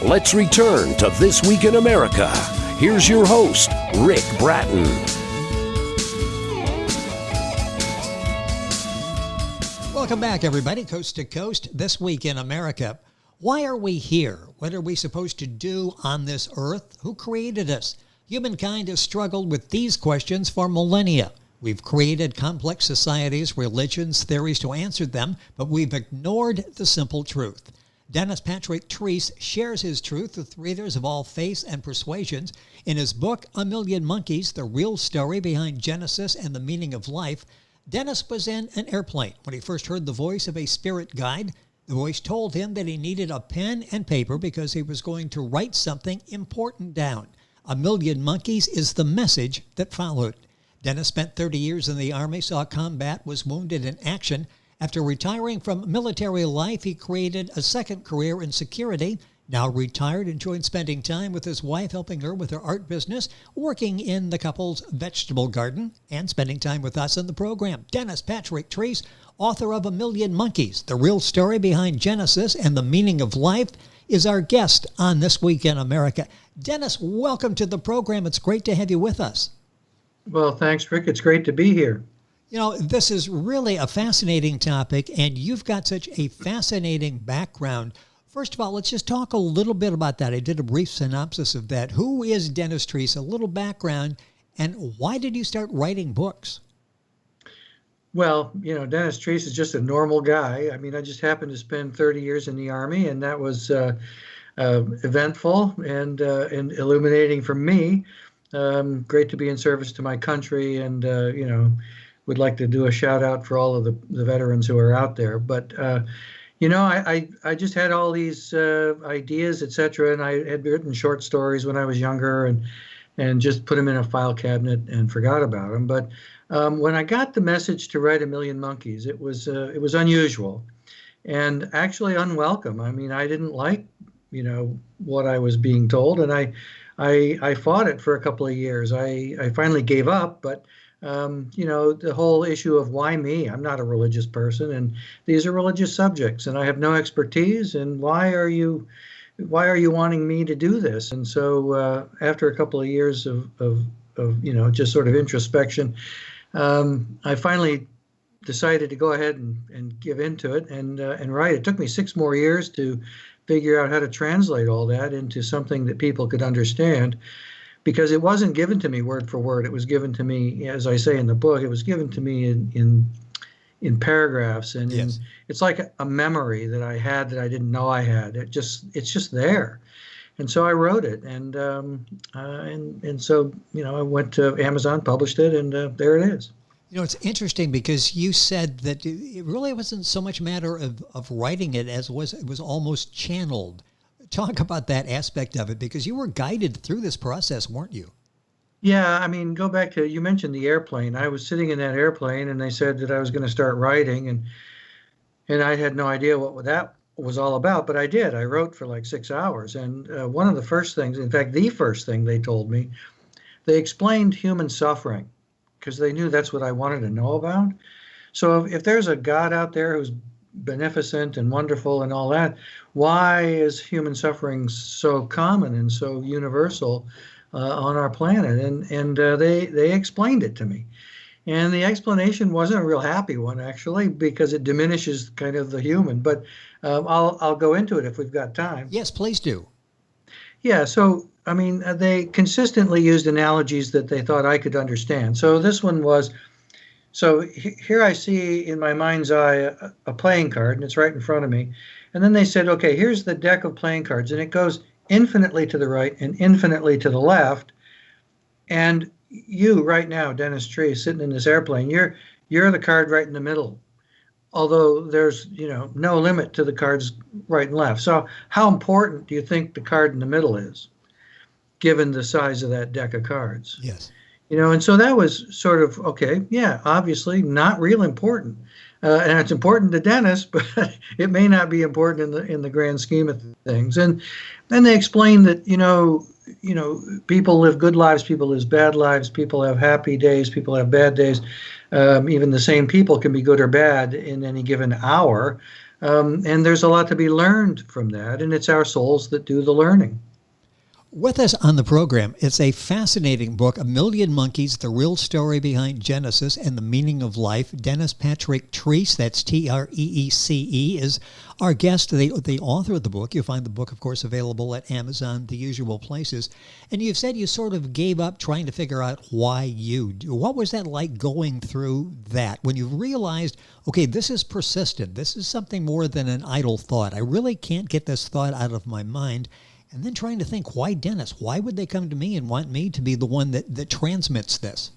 Let's return to This Week in America. Here's your host, Rick Bratton. Welcome back, everybody, coast to coast, This Week in America. Why are we here? What are we supposed to do on this earth? Who created us? Humankind has struggled with these questions for millennia. We've created complex societies, religions, theories to answer them, but we've ignored the simple truth. Dennis Patric Treece shares his truth with readers of all faiths and persuasions. In his book, A Million Monkeys, The Real Story Behind Genesis and the Meaning of Life, Dennis was in an airplane when he first heard the voice of a spirit guide. The voice told him that he needed a pen and paper because he was going to write something important down. A Million Monkeys is the message that followed. Dennis spent 30 years in the Army, saw combat, was wounded in action. After retiring from military life, he created a second career in security. Now retired, enjoyed spending time with his wife, helping her with her art business, working in the couple's vegetable garden, and spending time with us on the program. Dennis Patric Treece, author of A Million Monkeys, The Real Story Behind Genesis and the Meaning of Life, is our guest on This Week in America. Dennis, welcome to the program. It's great to have you with us. Well, thanks, Rick. It's great to be here. You know, this is really a fascinating topic, and you've got such a fascinating background. First of all, let's just talk a little bit about that. I did a brief synopsis of that. Who is Dennis Treece? A little background, and why did you start writing books? Well, Dennis Treece is just a normal guy. I mean, I just happened to spend 30 years in the Army, and that was eventful and illuminating for me. Great to be in service to my country, and, would like to do a shout out for all of the veterans who are out there. But, I just had all these ideas, etc., and I had written short stories when I was younger and just put them in a file cabinet and forgot about them. But when I got the message to write A Million Monkeys, it was unusual and actually unwelcome. I mean, I didn't like, what I was being told, and I fought it for a couple of years. I finally gave up, but the whole issue of why me? I'm not a religious person, and these are religious subjects, and I have no expertise. And why are you wanting me to do this? And so after a couple of years of just sort of introspection, I finally decided to go ahead and give into it and write. It took me 6 more years to figure out how to translate all that into something that people could understand, because it wasn't given to me word for word. It was given to me, as I say in the book, it was given to me in paragraphs, and yes. It's like a memory that I had that I didn't know I had. It's just there, and so I wrote it, and so I went to Amazon, published it, and there it is. It's interesting because you said that it really wasn't so much a matter of writing it as it was almost channeled. Talk about that aspect of it, because you were guided through this process, weren't you? Yeah, I mean, go back to, you mentioned the airplane. I was sitting in that airplane, and they said that I was going to start writing, and I had no idea what that was all about, but I did. I wrote for like 6 hours, and one of the first things, in fact, the first thing they told me, they explained human suffering, because they knew that's what I wanted to know about. So if there's a God out there who's beneficent and wonderful and all that, why is human suffering so common and so universal on our planet? And they explained it to me, and the explanation wasn't a real happy one, actually, because it diminishes kind of the human. But I'll go into it if we've got time. Yes, please do. Yeah. So I mean, they consistently used analogies that they thought I could understand. So this one was. So here I see in my mind's eye a playing card, and it's right in front of me. And then they said, okay, here's the deck of playing cards, and it goes infinitely to the right and infinitely to the left. And you right now, Dennis Treece, sitting in this airplane, you're the card right in the middle, although there's no limit to the cards right and left. So how important do you think the card in the middle is, given the size of that deck of cards? Yes. And so that was sort of, okay, yeah, obviously not real important. And it's important to Dennis, but it may not be important in the grand scheme of things. And then they explained that, people live good lives, people live bad lives, people have happy days, people have bad days. Even the same people can be good or bad in any given hour. And there's a lot to be learned from that, and it's our souls that do the learning. With us on the program, it's a fascinating book, A Million Monkeys, The Real Story Behind Genesis and the Meaning of Life. Dennis Patric Treece, that's Treece, is our guest, the author of the book. You'll find the book, of course, available at Amazon, the usual places. And you've said you sort of gave up trying to figure out why you do. What was that like going through that when you realized, okay, this is persistent. This is something more than an idle thought. I really can't get this thought out of my mind. And then trying to think, why Dennis? Why would they come to me and want me to be the one that transmits this?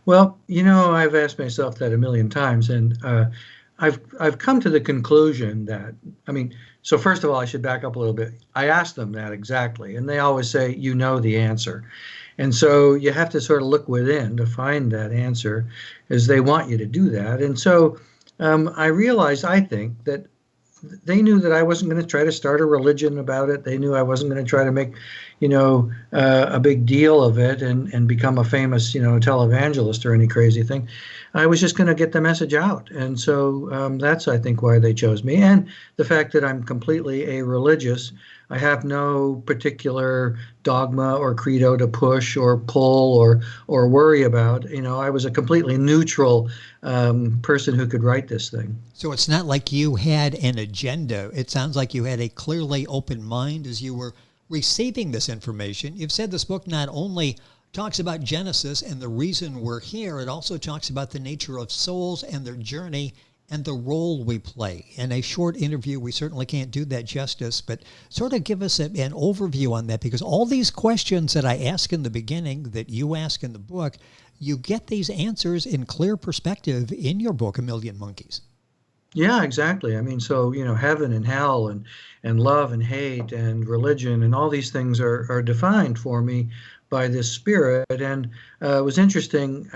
Well, I've asked myself that a million times, and I've come to the conclusion that, so first of all, I should back up a little bit. I asked them that exactly, and they always say, the answer. And so you have to sort of look within to find that answer, as they want you to do that. And so I realized, I think, that they knew that I wasn't going to try to start a religion about it. They knew I wasn't going to try to make, a big deal of it and become a famous, televangelist or any crazy thing. I was just going to get the message out. And so that's, I think, why they chose me. And the fact that I'm completely areligious. I have no particular dogma or credo to push or pull or worry about. I was a completely neutral person who could write this thing. So it's not like you had an agenda. It sounds like you had a clearly open mind as you were receiving this information. You've said this book not only talks about Genesis and the reason we're here, it also talks about the nature of souls and their journey and the role we play. In a short interview, we certainly can't do that justice, but sort of give us an overview on that, because all these questions that I ask in the beginning, that you ask in the book, you get these answers in clear perspective in your book, A Million Monkeys. Yeah, exactly. So, heaven and hell and love and hate and religion and all these things are defined for me by this spirit. And it was interesting.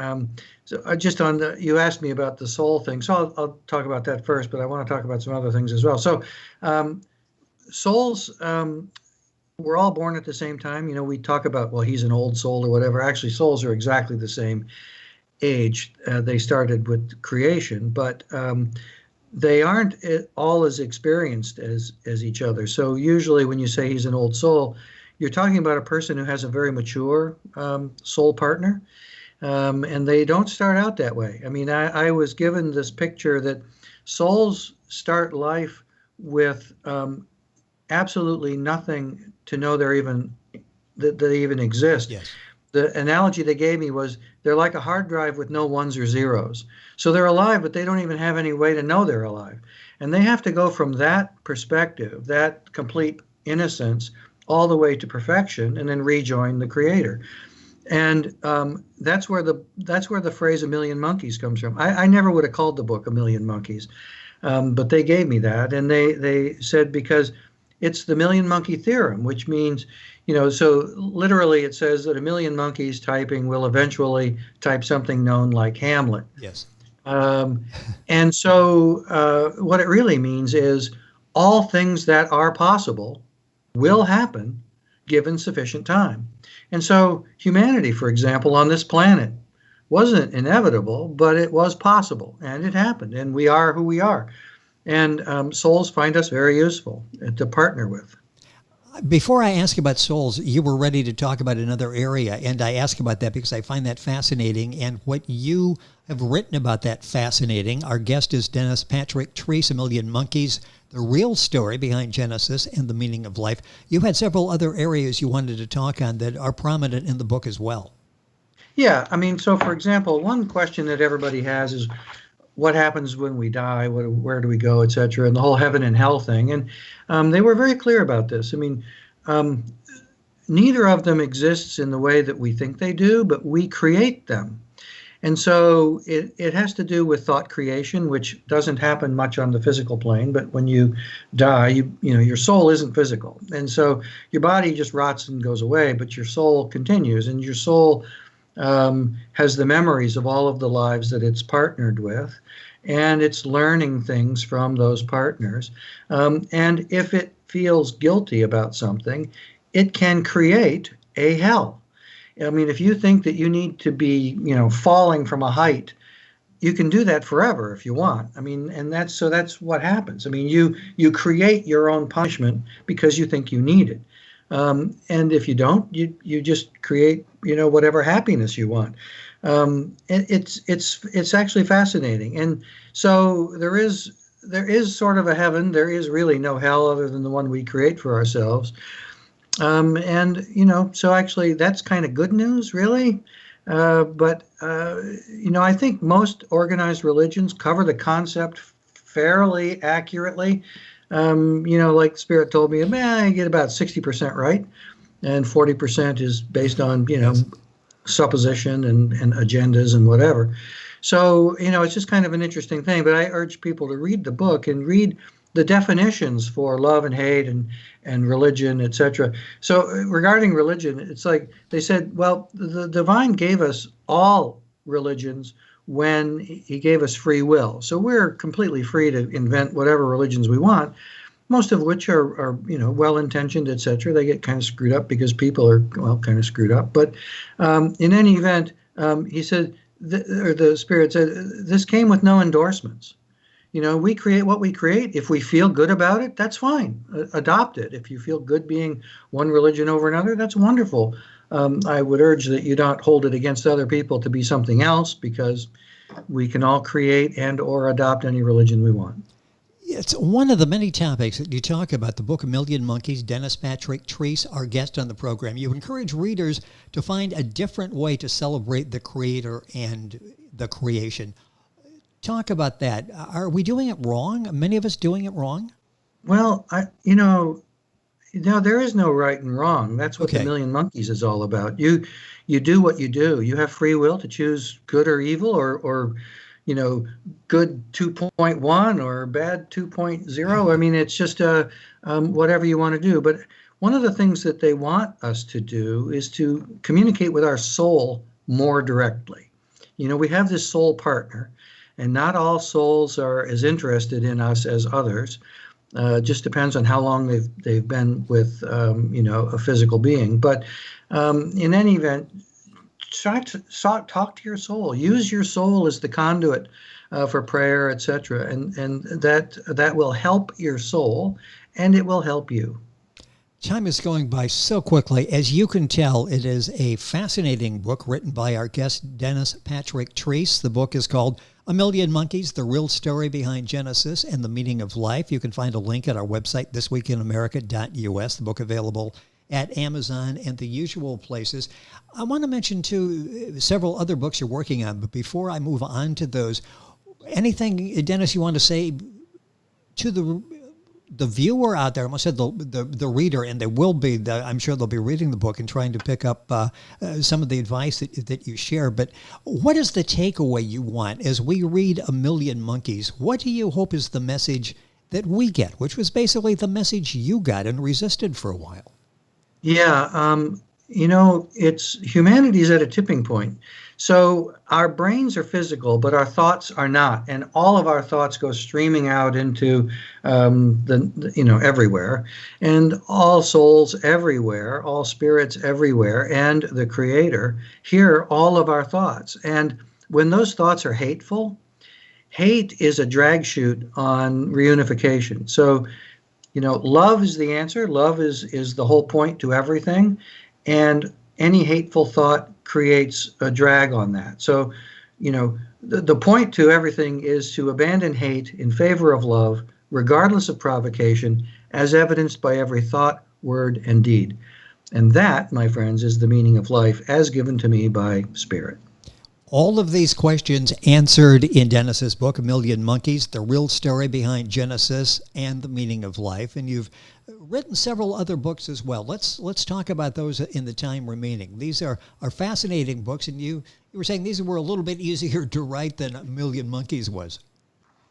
So just you asked me about the soul thing. So I'll talk about that first, but I want to talk about some other things as well. So souls, we're all born at the same time. We talk about, well, he's an old soul or whatever. Actually, souls are exactly the same age. They started with creation, but they aren't all as experienced as each other. So usually when you say he's an old soul, you're talking about a person who has a very mature soul partner, and they don't start out that way. I was given this picture that souls start life with absolutely nothing to know that they even exist. Yes. The analogy they gave me was they're like a hard drive with no ones or zeros. So they're alive, but they don't even have any way to know they're alive. And they have to go from that perspective, that complete innocence, all the way to perfection, and then rejoin the Creator. And that's where the phrase "a million monkeys" comes from. I never would have called the book "A Million Monkeys," but they gave me that, and they said because it's the million monkey theorem, which means, so literally it says that a million monkeys typing will eventually type something known like Hamlet. Yes. And so what it really means is all things that are possible will happen given sufficient time. And so humanity, for example, on this planet wasn't inevitable, but it was possible, and it happened, and we are who we are. And souls find us very useful to partner with. Before I ask about souls, you were ready to talk about another area, and I ask about that because I find that fascinating, and what you have written about that fascinating. Our guest is Dennis Patric Treece, A Million Monkeys, the real story behind Genesis and the meaning of life. You had several other areas you wanted to talk on that are prominent in the book as well. Yeah, so for example, one question that everybody has is, what happens when we die? Where do we go, et cetera, and the whole heaven and hell thing. And they were very clear about this. Neither of them exists in the way that we think they do, but we create them. And so it has to do with thought creation, which doesn't happen much on the physical plane. But when you die, your soul isn't physical. And so your body just rots and goes away, but your soul continues. And your soul has the memories of all of the lives that it's partnered with, and it's learning things from those partners. And if it feels guilty about something, it can create a hell. If you think that you need to be, falling from a height you can do that forever if you want. I mean, and that's what happens. I mean, you create your own punishment because you think you need it, and if you don't, you just create whatever happiness you want. And it's actually fascinating, and so there is sort of a heaven. There is really no hell other than the one we create for ourselves. And so actually that's kind of good news, really. But I think most organized religions cover the concept fairly accurately. Like Spirit told me, man, I get about 60% right, and 40% is based on supposition and agendas and whatever. So it's just kind of an interesting thing. But I urge people to read the book and read the definitions for love and hate and religion, etc. So regarding religion, it's like they said, well, the divine gave us all religions when he gave us free will. So we're completely free to invent whatever religions we want, most of which are well-intentioned, etc. They get kind of screwed up because people are, kind of screwed up. But in any event, he said, the Spirit said, this came with no endorsements. We create what we create. If we feel good about it, that's fine. Adopt it. If you feel good being one religion over another, that's wonderful. I would urge that you not hold it against other people to be something else, because we can all create and or adopt any religion we want. It's one of the many topics that you talk about. The book A Million Monkeys. Dennis Patric, Treece, our guest on the program. You encourage readers to find a different way to celebrate the Creator and the creation. Talk about that. Are we doing it wrong? Are many of us doing it wrong? Well, there is no right and wrong. That's what Okay. The Million Monkeys is all about. You do what you do. You have free will to choose good or evil, or good 2.1 or bad 2.0. I mean, it's just whatever you want to do. But one of the things that they want us to do is to communicate with our soul more directly. We have this soul partner, and not all souls are as interested in us as others. Just depends on how long they've been with a physical being. But in any event, talk to your soul. Use your soul as the conduit for prayer, etc. And that will help your soul, and it will help you. Time is going by so quickly. As you can tell, it is a fascinating book written by our guest, Dennis Patric Treece. The book is called A Million Monkeys, The Real Story Behind Genesis and the Meaning of Life. You can find a link at our website, thisweekinamerica.us. The book available at Amazon and the usual places. I want to mention, too, several other books you're working on. But before I move on to those, anything, Dennis, you want to say to the viewer out there? I almost said the reader, and they will be. I'm sure they'll be reading the book and trying to pick up some of the advice that you share. But what is the takeaway you want as we read A Million Monkeys? What do you hope is the message that we get, which was basically the message you got and resisted for a while? Yeah, it's humanity's at a tipping point. So our brains are physical, but our thoughts are not, and all of our thoughts go streaming out into everywhere, and all souls everywhere, all spirits everywhere, and the Creator hear all of our thoughts. And when those thoughts are hateful, hate is a drag chute on reunification. So love is the answer. Love is the whole point to everything. And any hateful thought creates a drag on that. So, the point to everything is to abandon hate in favor of love, regardless of provocation, as evidenced by every thought, word, and deed. And that, my friends, is the meaning of life as given to me by Spirit. All of these questions answered in Dennis's book, A Million Monkeys, The Real Story Behind Genesis and the Meaning of Life. And you've written several other books as well. Let's talk about those in the time remaining. These are fascinating books, and you were saying these were a little bit easier to write than A Million Monkeys was.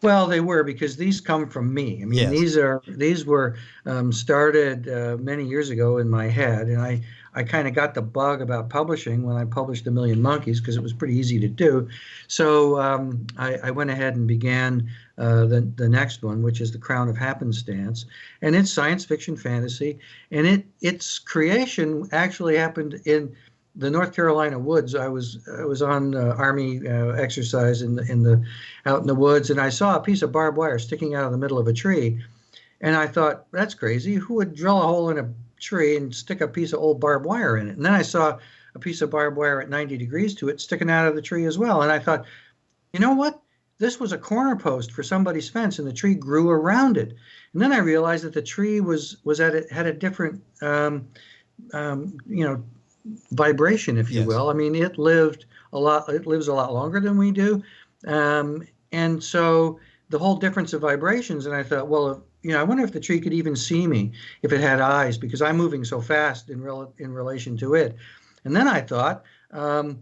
Well, they were, because these come from me. I mean, yes. these were started many years ago in my head, and I kind of got the bug about publishing when I published A Million Monkeys, because it was pretty easy to do. So I went ahead and began the next one, which is The Crown of Happenstance, and it's science fiction fantasy, and its creation actually happened in the North Carolina woods. I was on Army exercise out in the woods, and I saw a piece of barbed wire sticking out of the middle of a tree, and I thought, that's crazy. Who would drill a hole in a tree and stick a piece of old barbed wire in it? And then I saw a piece of barbed wire at 90 degrees to it sticking out of the tree as well, and I thought, you know what? This was a corner post for somebody's fence, and the tree grew around it. And then I realized that the tree had a different, vibration, if you Yes. will. I mean, it lives a lot longer than we do, and so the whole difference of vibrations. And I thought, well, I wonder if the tree could even see me if it had eyes, because I'm moving so fast in relation to it. And then I thought, well,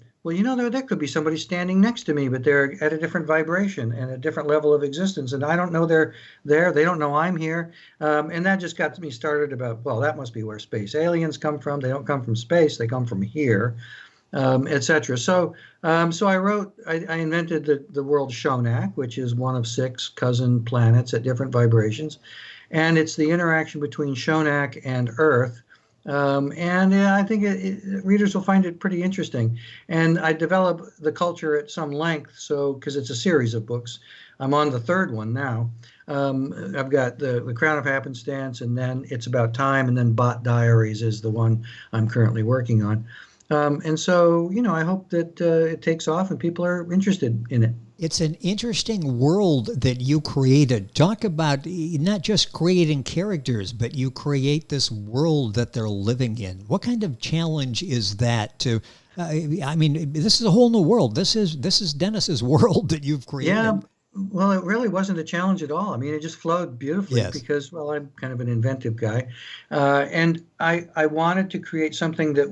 there could be somebody standing next to me, but they're at a different vibration and a different level of existence. And I don't know they're there. They don't know I'm here. And that just got me started about, well, that must be where space aliens come from. They don't come from space. They come from here, etc. So I invented the world Shonak, which is one of 6 cousin planets at different vibrations. And it's the interaction between Shonak and Earth. I think readers will find it pretty interesting. And I develop the culture at some length, because it's a series of books. I'm on the 3rd one now. I've got the Crown of Happenstance, and then It's About Time, and then Bot Diaries is the one I'm currently working on. I hope that it takes off and people are interested in it. It's an interesting world that you created. Talk about not just creating characters, but you create this world that they're living in. What kind of challenge is that to, this is a whole new world. This is Dennis's world that you've created. Yeah. Well, it really wasn't a challenge at all. I mean, it just flowed beautifully. Yes. Because, well, I'm kind of an inventive guy. And I wanted to create something that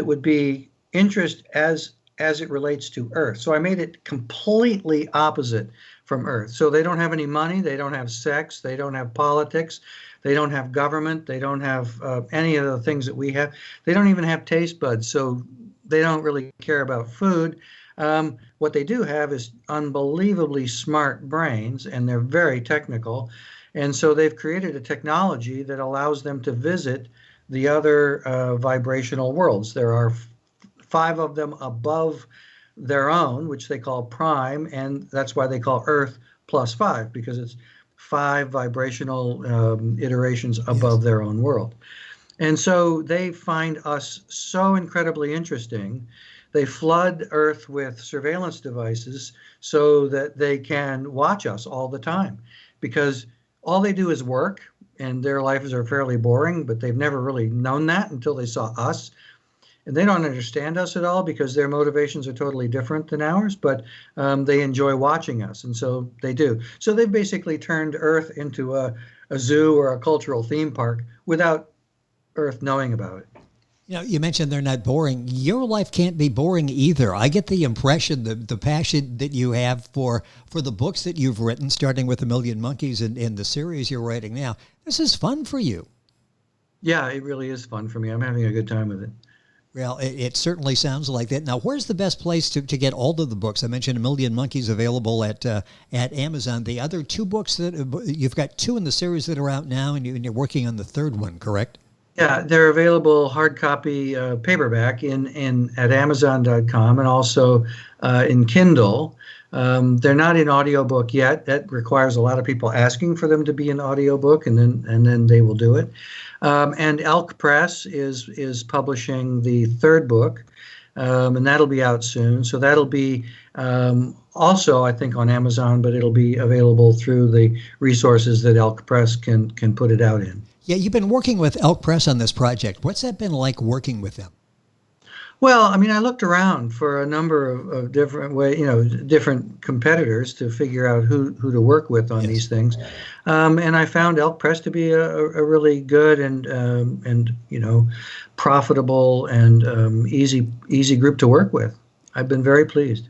would be interest as it relates to Earth. So I made it completely opposite from Earth. So they don't have any money, they don't have sex, they don't have politics, they don't have government, they don't have any of the things that we have. They don't even have taste buds, so they don't really care about food. What they do have is unbelievably smart brains, and they're very technical. And so they've created a technology that allows them to visit the other vibrational worlds. There are 5 of them above their own, which they call prime, and that's why they call Earth plus 5, because it's 5 vibrational iterations above their own world. And so they find us so incredibly interesting. They flood Earth with surveillance devices so that they can watch us all the time, because all they do is work, and their lives are fairly boring, but they've never really known that until they saw us. And they don't understand us at all because their motivations are totally different than ours, but they enjoy watching us, and so they do. So they've basically turned Earth into a zoo or a cultural theme park without Earth knowing about it. You mentioned they're not boring. Your life can't be boring either. I get the impression, the passion that you have for the books that you've written, starting with A Million Monkeys and the series you're writing now. This is fun for you. Yeah, it really is fun for me. I'm having a good time with it. Well, it certainly sounds like that. Now, where's the best place to get all of the books? I mentioned A Million Monkeys available at Amazon. The other 2 books you've got 2 in the series that are out now, and you're working on the 3rd one, correct? Yeah, they're available hard copy paperback at Amazon.com and also in Kindle. They're not in audiobook yet. That requires a lot of people asking for them to be in audiobook, and then they will do it. And Elk Press is publishing the 3rd book, and that'll be out soon. So that'll be also, I think, on Amazon, but it'll be available through the resources that Elk Press can put it out in. Yeah, you've been working with Elk Press on this project. What's that been like working with them? Well, I mean, I looked around for a number of different competitors to figure out who to work with on these things, and I found Elk Press to be a really good and profitable and easy group to work with. I've been very pleased.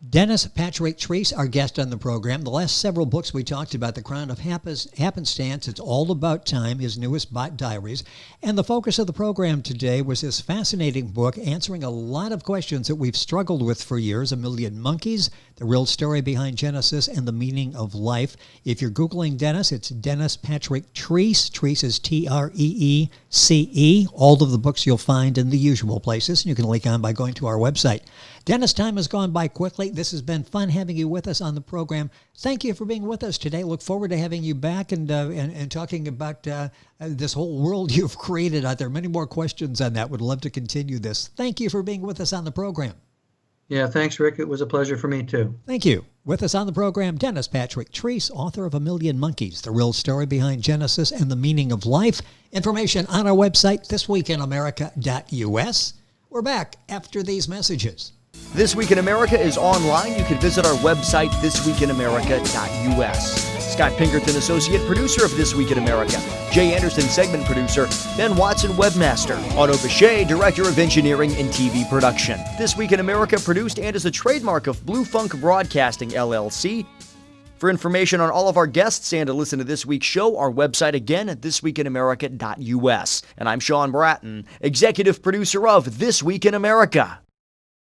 Dennis Patric Treece, our guest on the program. The last several books we talked about, The Crown of Happenstance, It's All About Time, his newest Bot Diaries. And the focus of the program today was this fascinating book answering a lot of questions that we've struggled with for years, A Million Monkeys, the real story behind Genesis, and the meaning of life. If you're Googling Dennis, it's Dennis Patric Treece. Treece is Treece. All of the books you'll find in the usual places, and you can link on by going to our website. Dennis, time has gone by quickly. This has been fun having you with us on the program. Thank you for being with us today. Look forward to having you back and talking about this whole world you've created out there. Many more questions on that. Would love to continue this. Thank you for being with us on the program. Yeah, thanks, Rick. It was a pleasure for me, too. Thank you. With us on the program, Dennis Patric Treece, author of A Million Monkeys, the real story behind Genesis and the meaning of life. Information on our website, thisweekinamerica.us. We're back after these messages. This Week in America is online. You can visit our website, thisweekinamerica.us. Scott Pinkerton, Associate Producer of This Week in America. Jay Anderson, Segment Producer. Ben Watson, Webmaster. Otto Bechet, Director of Engineering and TV Production. This Week in America produced and is a trademark of Blue Funk Broadcasting, LLC. For information on all of our guests and to listen to this week's show, our website again at thisweekinamerica.us. And I'm Sean Bratton, Executive Producer of This Week in America.